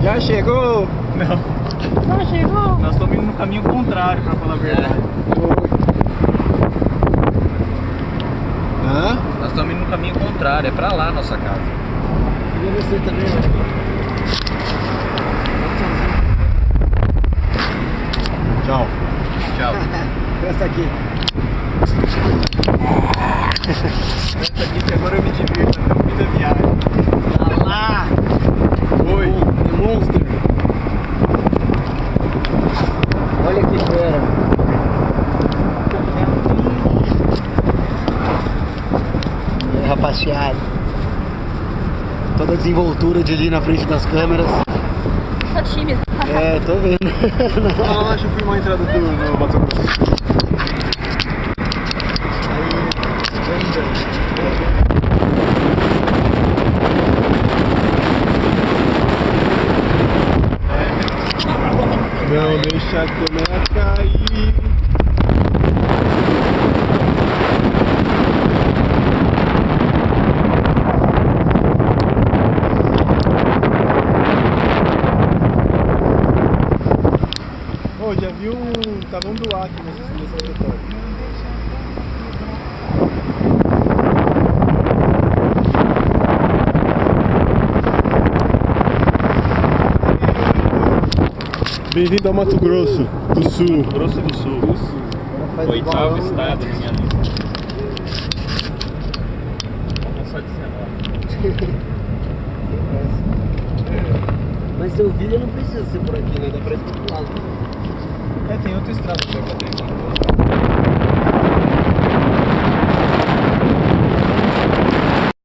Já chegou? Não. Já chegou? Nós estamos indo no caminho contrário, pra falar a verdade. Hã? Nós estamos indo no caminho contrário, é pra lá a nossa casa. Queria você também, ó. Tchau. Tchau. Presta aqui. Presta aqui que agora eu me divirto, até o fim da viagem. Tá lá. Oi. The Monster. Olha que fera. E aí, rapaziada. Toda a desenvoltura de ali na frente das câmeras. Tô tímido. É, tô vendo. Ah, deixa eu filmar a entrada do Mato Grosso. Não deixa a câmera cair. Ô, já viu um tamanho do ar aqui nesse território? Bem-vindo ao Mato Grosso do Sul. Mato Grosso do Sul. Oitavo estado da minha lista. É só 19. Mas seu vídeo não precisa ser por aqui, né? Dá pra ir pro outro lado. É, tem outra estrada pra cá dentro.